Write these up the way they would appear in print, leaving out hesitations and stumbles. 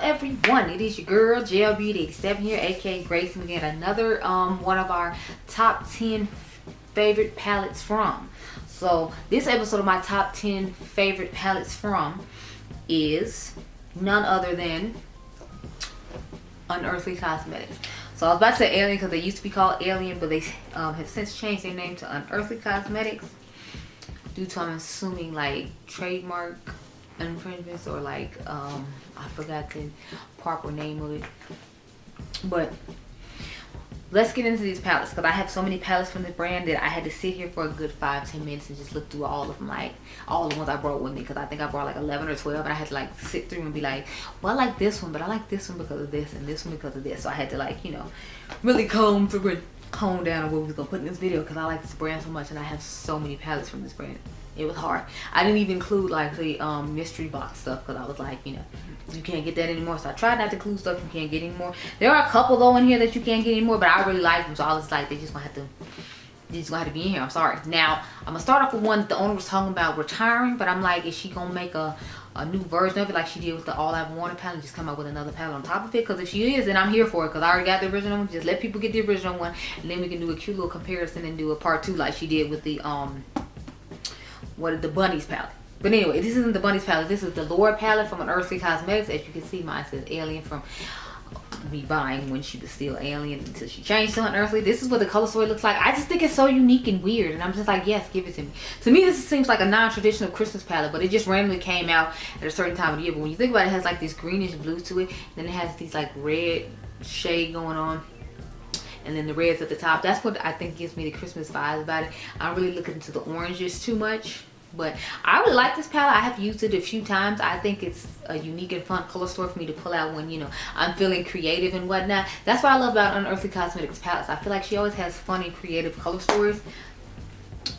everyone? It is your girl Gel Beauty 87 here, aka Grace, and we get another one of our top 10 favorite palettes from. So this episode of my top 10 favorite palettes from is none other than Unearthly Cosmetics. So I was about to say Alien because they used to be called Alien, but they have since changed their name to Unearthly Cosmetics due to, I'm assuming, like trademark infringements or like I forgot the proper name of it. But let's get into these palettes because I have so many palettes from the brand that I had to sit here for a good 5-10 minutes and just look through all of them, like all the ones I brought with me, because I think I brought like 11 or 12, and I had to like sit through and be like, well, I like this one, but I like this one because of this and this one because of this. So I had to, like, you know, really comb through and hone down on what we was gonna put in this video because I like this brand so much and I have so many palettes from this brand. It was hard. I didn't even include like the mystery box stuff because I was like, you know, you can't get that anymore. So I tried not to include stuff you can't get anymore. There are a couple though in here that you can't get anymore, but I really like them. So I was like, they just gonna have to be in here. I'm sorry. Now I'm gonna start off with one that the owner was talking about retiring, but I'm like, is she gonna make a new version of it like she did with the All I've Wanted palette and just come out with another palette on top of it? Because if she is, then I'm here for it because I already got the original one. Just let people get the original one and then we can do a cute little comparison and do a part 2 like she did with the the Bunnies palette. But anyway, this isn't the Bunnies palette. This is the Lord palette from Unearthly Cosmetics. As you can see, mine says Alien from me buying when she was still Alien until she changed to Unearthly. This is what the color story looks like. I just think it's so unique and weird, and I'm just like, yes, give it to me. To me, this seems like a non-traditional Christmas palette, but it just randomly came out at a certain time of the year. But when you think about it, it has like this greenish blue to it, then it has these like red shade going on, and then the reds at the top. That's what I think gives me the Christmas vibes about it. I'm really looking into the oranges too much, but I really like this palette. I have used it a few times. I think it's a unique and fun color story for me to pull out when, you know, I'm feeling creative and whatnot. That's what I love about Unearthly Cosmetics palettes. I feel like she always has funny, creative color stories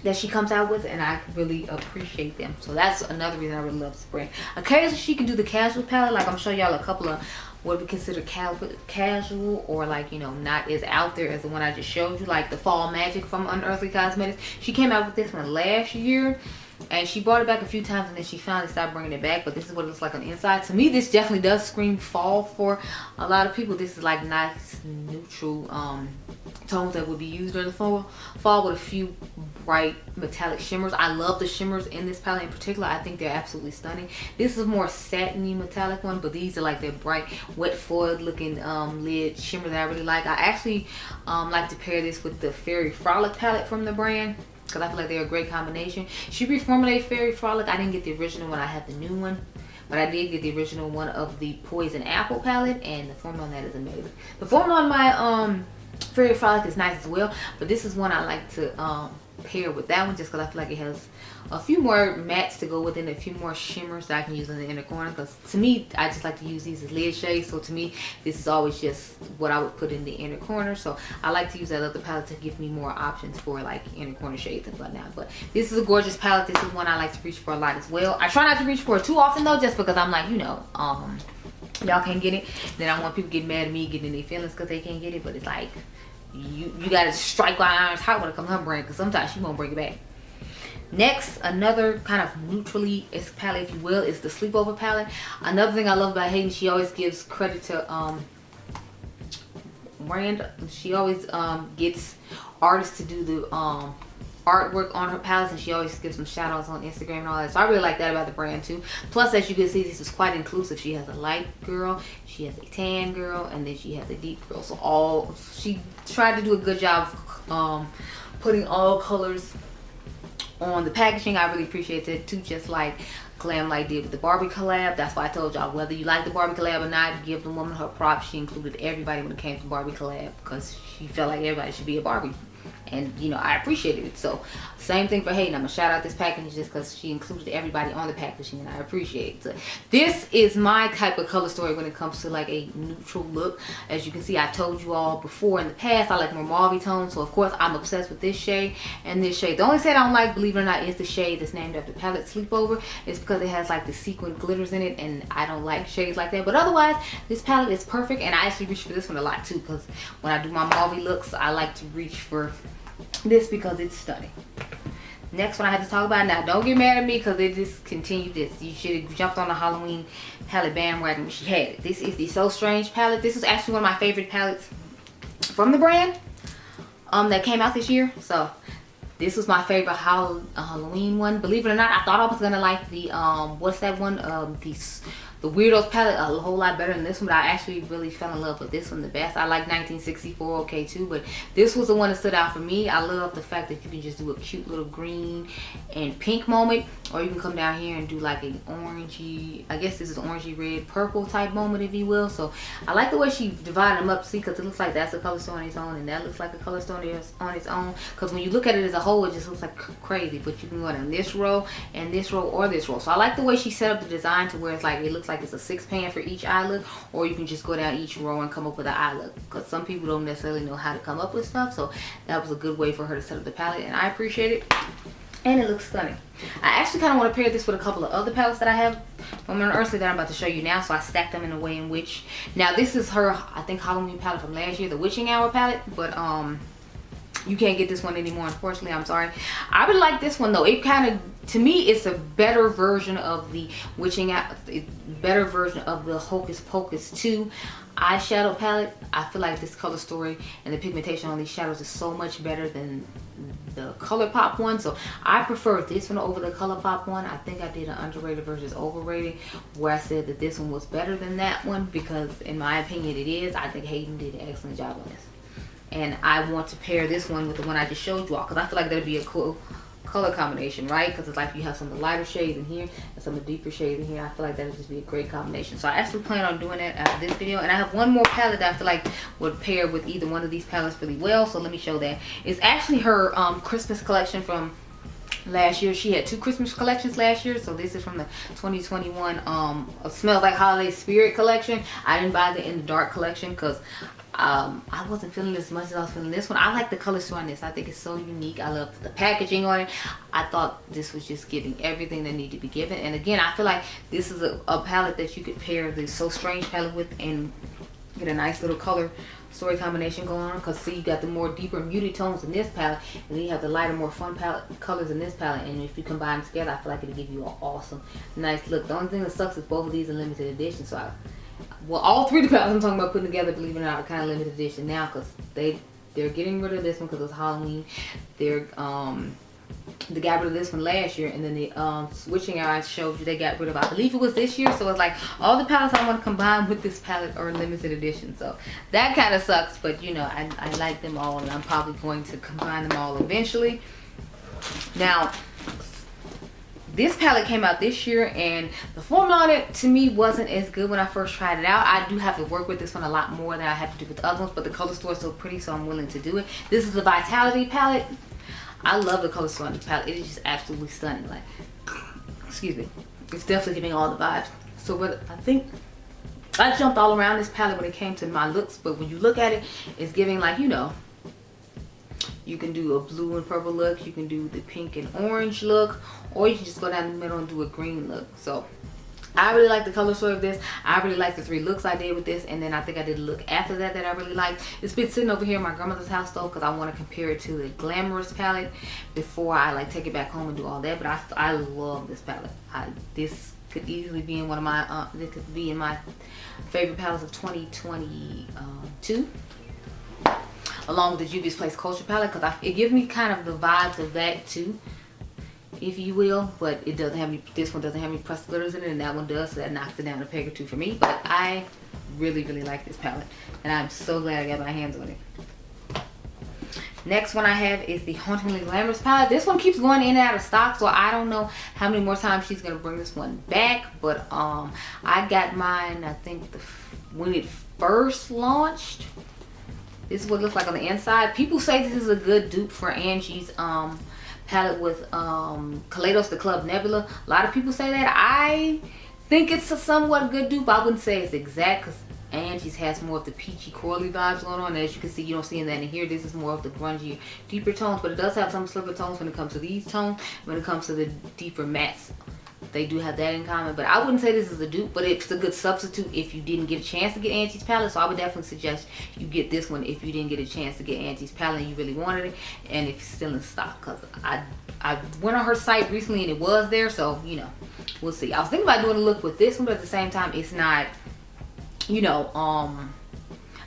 that she comes out with, and I really appreciate them. So that's another reason I really love this brand. Occasionally she can do the casual palette, like I'm showing y'all a couple of what we consider casual or like, you know, not as out there as the one I just showed you, like the Fall Magic from Unearthly Cosmetics. She came out with this one last year and she brought it back a few times and then she finally stopped bringing it back. But this is what it looks like on the inside. To me, this definitely does scream fall for a lot of people. This is like nice neutral tones that would be used during the fall with a few bright metallic shimmers. I love the shimmers in this palette in particular. I think they're absolutely stunning. This is a more satiny metallic one, but these are like their bright wet foil looking lid shimmer that I really like. I actually like to pair this with the Fairy Frolic palette from the brand because I feel like they're a great combination. She reformulated Fairy Frolic. I didn't get the original one. I have the new one, but I did get the original one of the Poison Apple palette, and the formula on that is amazing. The formula on my Fairy Frolic is nice as well, but this is one I like to pair with that one just because I feel like it has a few more mattes to go with it and a few more shimmers that I can use in the inner corner, because to me, I just like to use these as lid shades. So to me, this is always just what I would put in the inner corner. So I like to use that other palette to give me more options for like inner corner shades and whatnot. But this is a gorgeous palette. This is one I like to reach for a lot as well. I try not to reach for it too often though, just because I'm like, you know, y'all can't get it. Then I want people to get mad at me getting their feelings because they can't get it. But it's like, you gotta strike while iron's hot when it comes to her brand, because sometimes she won't bring it back. Next, another kind of neutrally palette, if you will, is the Sleepover palette. Another thing I love about Hayden, she always gives credit to brand. She always gets artists to do the artwork on her palettes, and she always gives some shout outs on Instagram and all that. So I really like that about the brand too. Plus, as you can see, this is quite inclusive. She has a light girl, she has a tan girl, and then she has a deep girl. So she tried to do a good job of putting all colors on the packaging. I really appreciate it too, just like Glam Light did with the Barbie collab. That's why I told y'all, whether you like the Barbie collab or not, give the woman her props. She included everybody when it came to Barbie collab because she felt like everybody should be a Barbie. And you know, I appreciated it. So same thing for Hayden. I'm gonna shout out this package just because she included everybody on the packaging and I appreciate it. So this is my type of color story when it comes to like a neutral look. As you can see, I've told you all before in the past, I like more mauve tones. So of course I'm obsessed with this shade and this shade. The only shade I don't like, believe it or not, is the shade that's named after the palette, Sleepover. It's because it has like the sequin glitters in it and I don't like shades like that. But otherwise, this palette is perfect, and I actually reach for this one a lot too, because when I do my mauve looks, I like to reach for this because it's stunning. Next one I have to talk about. Now, don't get mad at me because they just continued this. You should have jumped on the Halloween palette bandwagon when she had it. This is the So Strange palette. This is actually one of my favorite palettes from the brand that came out this year. So this was my favorite Halloween one. Believe it or not, I thought I was gonna like the what's that one? The Weirdos palette a whole lot better than this one, but I actually really fell in love with this one the best. I like 1964 okay too, but this was the one that stood out for me. I love the fact that you can just do a cute little green and pink moment, or you can come down here and do like an orangey, I guess this is orangey red purple type moment, if you will. So I like the way she divided them up, see, because it looks like that's a color store on its own and that looks like a color store on its own, because when you look at it as a whole, it just looks like crazy. But you can go down this row and this row or this row. So I like the way she set up the design to where it's like, it looks like it's a 6-pan for each eye look, or you can just go down each row and come up with an eye look, because some people don't necessarily know how to come up with stuff. So that was a good way for her to set up the palette, and I appreciate it, and it looks stunning. I actually kind of want to pair this with a couple of other palettes that I have from Unearthly that I'm about to show you now. So I stacked them in a way in which, now this is her, I think, Halloween palette from last year, the Witching Hour palette, but you can't get this one anymore, unfortunately. I'm sorry. I really like this one though. It kind of, to me, it's a better version of the Witching Hour, better version of the Hocus Pocus 2 eyeshadow palette. I feel like this color story and the pigmentation on these shadows is so much better than the ColourPop one. So I prefer this one over the ColourPop one. I think I did an underrated versus overrated where I said that this one was better than that one, because in my opinion it is. I think Hayden did an excellent job on this. And I want to pair this one with the one I just showed you all, because I feel like that'd be a cool color combination, right? Because it's like you have some of the lighter shades in here and some of the deeper shades in here. I feel like that would just be a great combination. So I actually plan on doing that after this video. And I have one more palette that I feel like would pair with either one of these palettes really well. So let me show that. It's actually her Christmas collection from last year. She had 2 Christmas collections last year, so this is from the 2021 Smells Like Holiday Spirit collection. I didn't buy the In the Dark collection because I wasn't feeling it as much as I was feeling this one. I like the color story on this. I think it's so unique. I love the packaging on it. I thought this was just giving everything that needed to be given. And again, I feel like this is a palette that you could pair the So Strange palette with and get a nice little color story combination going on. Because see, you got the more deeper muted tones in this palette, and then you have the lighter, more fun colors in this palette. And if you combine them together, I feel like it'll give you an awesome, nice look. The only thing that sucks is both of these are limited edition. So well, all 3 of the palettes I'm talking about putting together, believe it or not, are kind of limited edition now, because they're getting rid of this one because it's Halloween. They got rid of this one last year, and then the Witching Hour I showed you, they got rid of, I believe it was this year. So it's like all the palettes I want to combine with this palette are limited edition. So that kind of sucks, but you know, I like them all, and I'm probably going to combine them all eventually. Now, this palette came out this year, and the formula on it to me wasn't as good when I first tried it out. I do have to work with this one a lot more than I have to do with the other ones, but the color store is so pretty, so I'm willing to do it. This is the Vitality palette. I love the color store on the palette. It is just absolutely stunning. Like, excuse me, it's definitely giving all the vibes. So what I think, I jumped all around this palette when it came to my looks, but when you look at it, it's giving, like, you know, you can do a blue and purple look, you can do the pink and orange look, or you can just go down the middle and do a green look. So I really like the color story of this. I really like the 3 looks I did with this, and then I think I did a look after that I really liked. It's been sitting over here in my grandmother's house though, because I want to compare it to the Glamorous palette before I like take it back home and do all that. But I love this palette. This could easily be in one of my this could be in my favorite palettes of 2022. Along with the Juvia's Place Culture palette, because it gives me kind of the vibes of that too, if you will. But it doesn't have any, this one doesn't have any pressed glitters in it, and that one does, so that knocks it down a peg or 2 for me. But I really, really like this palette, and I'm so glad I got my hands on it. Next one I have is the Hauntingly Glamorous palette. This one keeps going in and out of stock, so I don't know how many more times she's gonna bring this one back. But I got mine, I think when it first launched. This is what it looks like on the inside. People say this is a good dupe for Angie's palette with Kaleidos the Club Nebula. A lot of people say that. I think it's a somewhat good dupe. I wouldn't say it's exact, because Angie's has more of the peachy corally vibes going on. As you can see, you don't see that in here. This is more of the grungy, deeper tones, but it does have some silver tones when it comes to these tones, when it comes to the deeper mattes they do have that in common. But I wouldn't say this is a dupe, but it's a good substitute if you didn't get a chance to get Auntie's palette. So I would definitely suggest you get this one if you didn't get a chance to get Auntie's palette and you really wanted it, and if it's still in stock. Because I went on her site recently and it was there, so you know, we'll see. I was thinking about doing a look with this one, but at the same time, it's not, you know,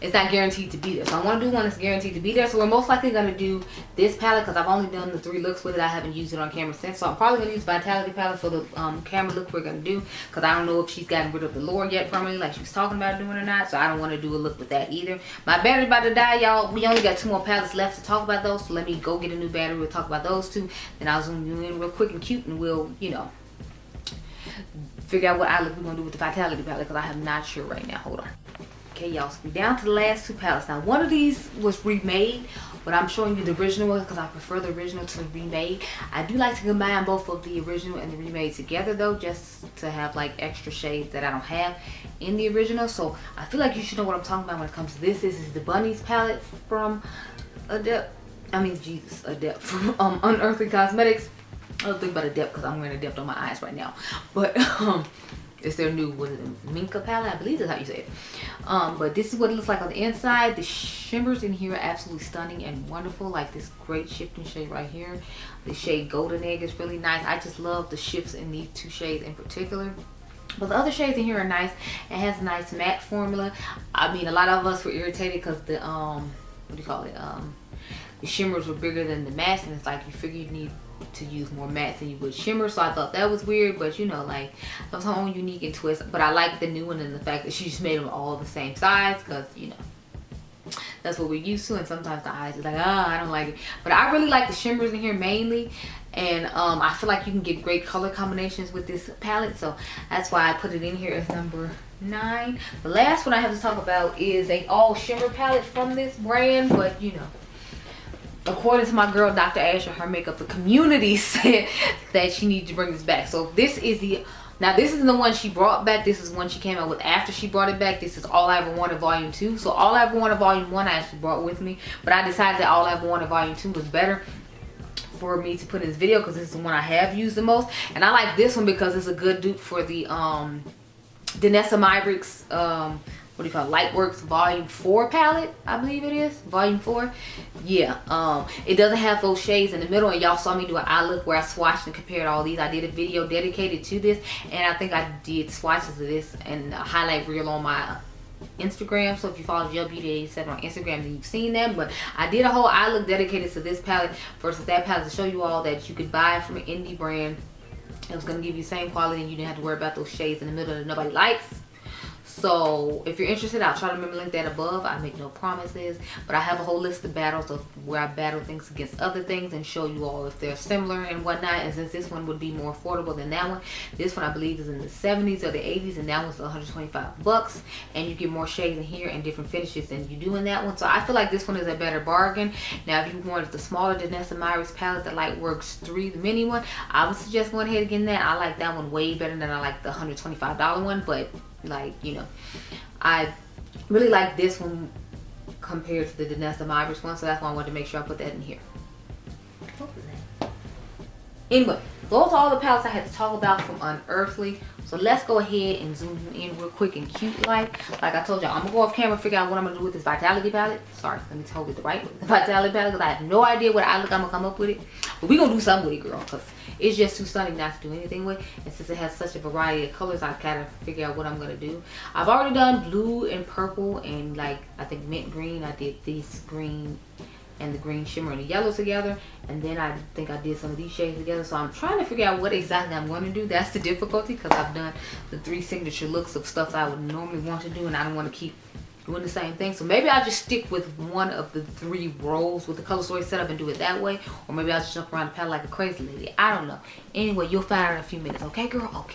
it's not guaranteed to be there. So I want to do one that's guaranteed to be there. So we're most likely going to do this palette because I've only done the 3 looks with it. I haven't used it on camera since. So I'm probably going to use Vitality palette for the camera look we're going to do, because I don't know if she's gotten rid of the lure yet from me like she was talking about doing or not. So I don't want to do a look with that either. My battery's about to die, y'all. We only got 2 more palettes left to talk about those. So let me go get a new battery. We'll talk about those 2. Then I'll zoom you in real quick and cute, and we'll, you know, figure out what eye look we're going to do with the Vitality palette, because I am not sure right now. Hold on. Okay, y'all, so we're down to the last 2 palettes. Now, one of these was remade, but I'm showing you the original one because I prefer the original to the remade. I do like to combine both of the original and the remade together, though, just to have like extra shades that I don't have in the original. So I feel like you should know what I'm talking about when it comes to this. This is the Bunnies palette from Adept from Unearthly Cosmetics. I don't think about Adept because I'm wearing Adept on my eyes right now, but it's their new, what is it, Minka palette? I believe that's how you say it. But this is what it looks like on the inside. The shimmers in here are absolutely stunning and wonderful. Like this great shifting shade right here. The shade Golden Egg is really nice. I just love the shifts in these 2 shades in particular. But the other shades in here are nice. It has a nice matte formula. I mean, a lot of us were irritated because the, what do you call it? The shimmers were bigger than the mattes, and it's like you figure you need to use more mattes than you would shimmer. So I thought that was weird, but you know, like, that was her own unique and twist. But I like the new one and the fact that she just made them all the same size, because you know, that's what we're used to, and sometimes the eyes is like, I don't like it. But I really like the shimmers in here mainly, and I feel like you can get great color combinations with this palette, so that's why I put it in here as number 9. The last one I have to talk about is a all shimmer palette from this brand, but you know, according to my girl Dr. Asher, her makeup the community said that she needs to bring this back. So this is the, now this isn't the one she brought back. This is one she came out with after she brought it back. This is All I Ever Wanted Volume 2. So All I Ever Wanted Volume 1 I actually brought with me, but I decided that All I Ever Wanted Volume 2 was better for me to put in this video because this is the one I have used the most. And I like this one because it's a good dupe for the Danessa Myricks what do you call it, Lightworks Volume 4 palette, I believe it is, Volume 4. Yeah, it doesn't have those shades in the middle, and y'all saw me do an eye look where I swatched and compared all these. I did a video dedicated to this, and I think I did swatches of this and a highlight reel on my Instagram. So if you follow Gel Beauty 87 on Instagram, then you've seen them. But I did a whole eye look dedicated to this palette versus that palette to show you all that you could buy from an indie brand. It was going to give you the same quality, and you didn't have to worry about those shades in the middle that nobody likes. So if you're interested, I'll try to remember to link that above. I make no promises, but I have a whole list of battles of where I battle things against other things and show you all if they're similar and whatnot. And since this one would be more affordable than that one, this one I believe is in the 70s or the 80s, and that one's $125, and you get more shades in here and different finishes than you do in that one. So I feel like this one is a better bargain. Now if you wanted the smaller Danessa Myricks palette, the Lightworks 3, the mini one, I would suggest going ahead and getting that. I like that one way better than I like the $125 one, but like, you know, I really like this one compared to the Danessa Myricks one, so that's why I wanted to make sure I put that in here. Anyway, those are all the palettes I had to talk about from Unearthly. So let's go ahead and zoom in real quick and cute like I told y'all, I'm gonna go off camera and figure out what I'm gonna do with this Vitality palette. Sorry, let me hold it the right way. The Vitality palette, because I have no idea what I look I'm gonna come up with it. But we gonna do something with it, girl, because it's just too stunning not to do anything with. And since it has such a variety of colors, I gotta figure out what I'm gonna do. I've already done blue and purple and like I think mint green. I did this green and the green shimmer and the yellow together, and then I think I did some of these shades together. So I'm trying to figure out what exactly I'm going to do. That's the difficulty, because I've done the 3 signature looks of stuff I would normally want to do, and I don't want to keep doing the same thing. So maybe I'll just stick with one of the 3 rows with the color story set up and do it that way, or maybe I'll just jump around the palette like a crazy lady. I don't know. Anyway, you'll find out in a few minutes. Okay, girl?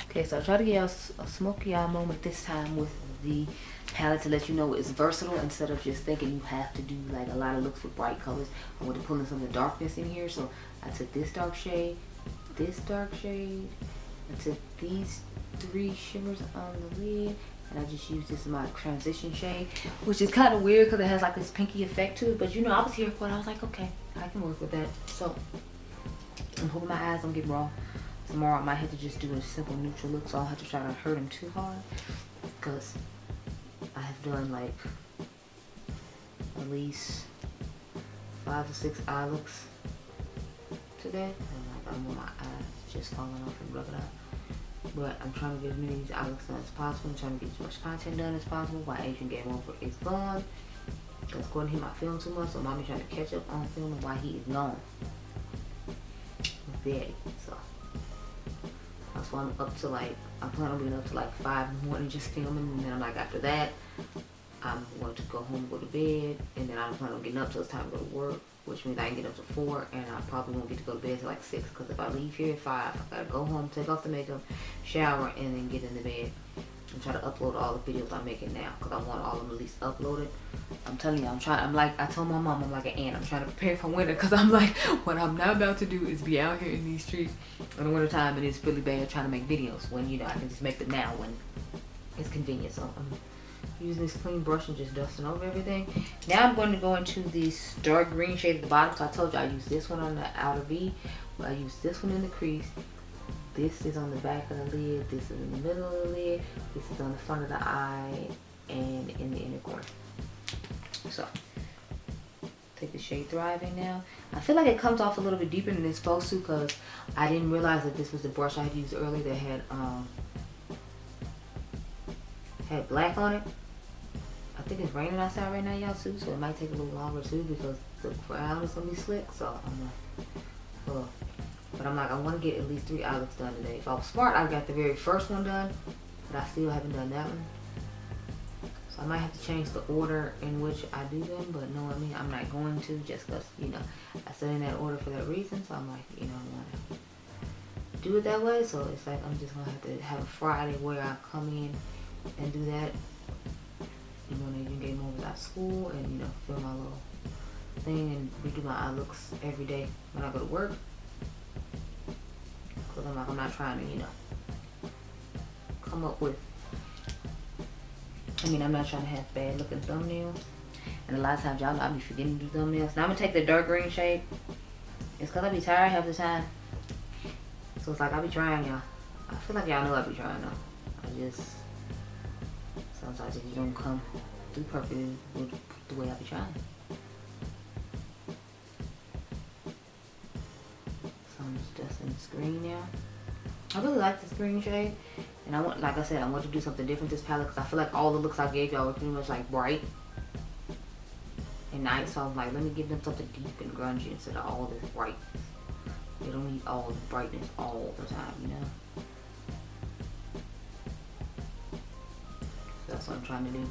Okay, so I try to get y'all a smoky eye moment this time with the palette to let you know it's versatile, instead of just thinking you have to do like a lot of looks with bright colors. I want to pull in some of the darkness in here, so I took this dark shade, I took these 3 shimmers on the lid, and I just used this in my transition shade, which is kind of weird because it has like this pinky effect to it, but you know, I was here for it. I was like, okay, I can work with that. So I'm hoping my eyes don't get raw, tomorrow I might have to just do a simple neutral look, so I don't have to try to hurt him too hard, because I have done like at least 5 to 6 eye looks today, and like I don't want my eyes just falling off and rubbing out. But I'm trying to get as many of these eye looks done as possible. I'm trying to get as much content done as possible while Adriangameover is gone. Because Gordon hit my film too much, so mommy trying to catch up on filming while he is gone with daddy. So that's why I'm up to like, I plan on being up to like 5 in the morning just filming, and then I'm like, after that I'm going to go home and go to bed, and then I plan on getting up till it's time to go to work, which means I can get up to 4, and I probably won't get to go to bed till like 6, because if I leave here at 5, I gotta go home, take off the makeup, shower, and then get into bed and try to upload all the videos I'm making now, because I want all of them at least uploaded. I'm telling you, I'm like, I told my mom, I'm like an ant. I'm trying to prepare for winter, because I'm like, what I'm not about to do is be out here in these streets in the winter time, and it's really bad trying to make videos when, you know, I can just make them now when it's convenient. So I'm using this clean brush and just dusting over everything. Now I'm going to go into this dark green shade at the bottom. So I told you I use this one on the outer V, but I use this one in the crease. This is on the back of the lid. This is in the middle of the lid. This is on the front of the eye and in the inner corner. So take the shade Thriving now. I feel like it comes off a little bit deeper than it's supposed to, because I didn't realize that this was the brush I had used earlier that had black on it. I think it's raining outside right now, y'all, too, so it might take a little longer too, because the ground is gonna be slick. So I'm like, but I'm like, I want to get at least 3 eye looks done today. If I was smart, I got the very first one done, but I still haven't done that one. So I might have to change the order in which I do them, but no, I mean, I'm not going to, just because, you know, I set in that order for that reason. So I'm like, you know, I want to do it that way. So it's like, I'm just gonna have to have a Friday where I come in and do that, you know, when Adriangameover's out of school, and, you know, film my little thing and redo my eye looks every day when I go to work. Because I'm like, I'm not trying to, you know, come up with, I mean, I'm not trying to have bad looking thumbnails. And a lot of times, y'all know I be forgetting to do thumbnails. Now I'm gonna take the dark green shade. It's because I be tired half the time. So it's like, I be trying, y'all. I feel like y'all know I be trying, though. I just, sometimes it just don't come through perfectly with the way I be trying. So I'm just dusting this green now. I really like this green shade, and I want, like I said, I want to do something different with this palette, because I feel like all the looks I gave y'all were pretty much like bright and nice. So I was like, let me give them something deep and grungy instead of all this bright. They don't need all the brightness all the time, you know. So that's what I'm trying to do.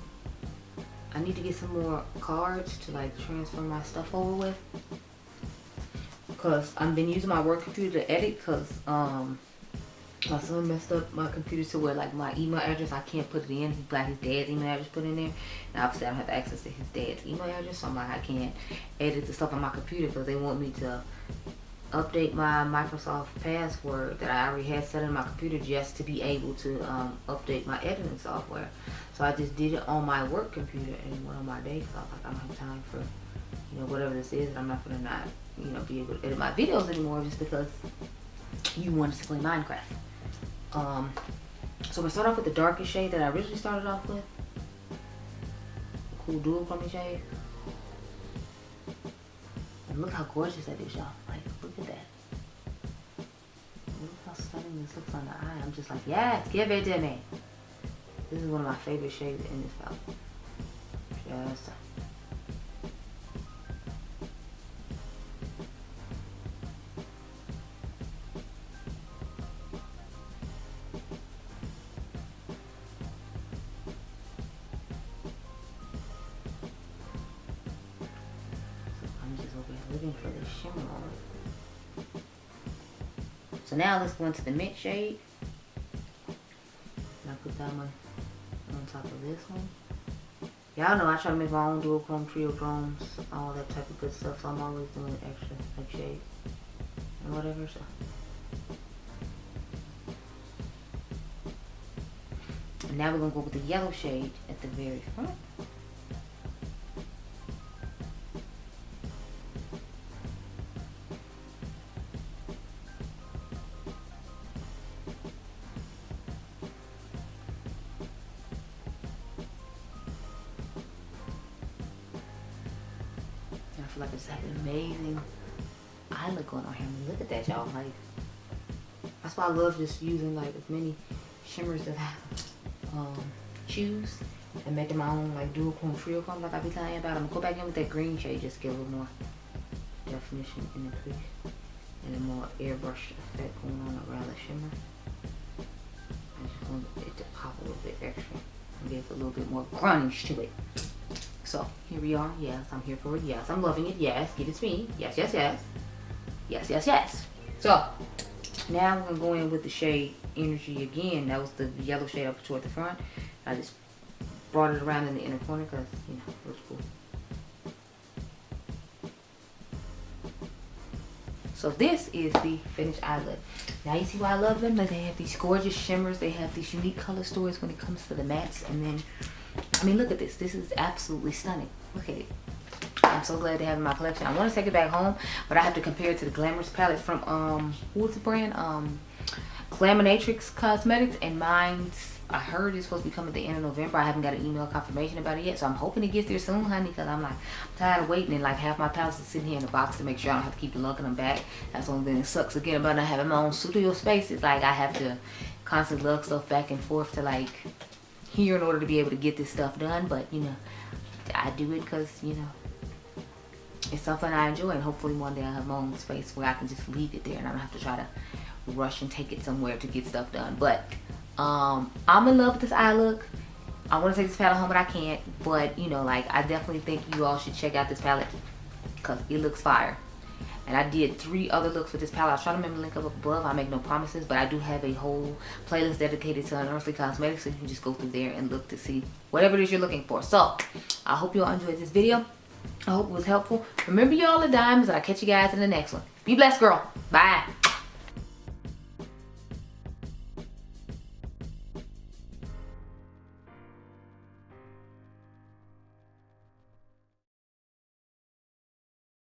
I need to get some more cards to like transfer my stuff over with, because I've been using my work computer to edit, because my son messed up my computer to where like my email address, I can't put it in. He got his dad's email address put in there, and obviously I don't have access to his dad's email address, so I'm like, I can't edit the stuff on my computer, because they want me to update my Microsoft password that I already had set in my computer just to be able to update my editing software. So I just did it on my work computer and went on my day, because I was like, I don't have time for, you know, whatever this is. I'm not gonna not, you know, be able to edit my videos anymore just because you wanted to play Minecraft. So we start off with the darkest shade that I originally started off with. Cool dual chromy shade. And look how gorgeous that is, y'all. Like, look at that. Look how stunning this looks on the eye. I'm just like, yes, give it to me. This is one of my favorite shades in this palette. Just looking for the shimmer on it. So now let's go into the mint shade. And I put that one on top of this one. Y'all know I try to make my own dual chrome, trio chromes, all that type of good stuff. So I'm always doing extra like shades and whatever. So and now we're gonna go with the yellow shade at the very front. feel like I just have an amazing eye look going on here. I mean, look at that, y'all. Like, that's why I love just using like as many shimmers that I choose and making my own like dual cone trio comb like I be telling you about. I'm gonna go back in with that green shade just to get a little more definition in the crease and a more airbrush effect going on around the shimmer. I just want it to pop a little bit extra and give a little bit more grunge to it. So here we are. Yes, I'm here for it. Yes, I'm loving it. Yes, give it to me. Yes, yes, yes. Yes, yes, yes. So now we're gonna go in with the shade Energy again. That was the yellow shade up toward the front. I just brought it around in the inner corner because, you know, it was cool. So this is the finished eye look. Now you see why I love them? Like, they have these gorgeous shimmers. They have these unique color stories when it comes to the mattes. And then, I mean, look at this. This is absolutely stunning. Look at it. I'm so glad to have it in my collection. I want to take it back home, but I have to compare it to the Glamorous palette from, what's the brand? Mented Cosmetics, and mine's, I heard it's supposed to be coming at the end of November. I haven't got an email confirmation about it yet, so I'm hoping it gets there soon, honey, because I'm like, I'm tired of waiting, and like half my palettes are sitting here in the box to make sure I don't have to keep lugging them back. That's the only thing that sucks again about not having my own studio space. It's like I have to constantly lug stuff back and forth to like here in order to be able to get this stuff done. But you know, I do it because, you know, it's something I enjoy, and hopefully one day I'll have my own space where I can just leave it there and I don't have to try to rush and take it somewhere to get stuff done. But I'm in love with this eye look. I want to take this palette home, but I can't. But you know, like, I definitely think you all should check out this palette because it looks fire. And I did 3 other looks with this palette. I'll try to remember the link up above. I make no promises, but I do have a whole playlist dedicated to Unearthly Cosmetics, so you can just go through there and look to see whatever it is you're looking for. So I hope you all enjoyed this video. I hope it was helpful. Remember, you all are diamonds, and I'll catch you guys in the next one. Be blessed, girl. Bye.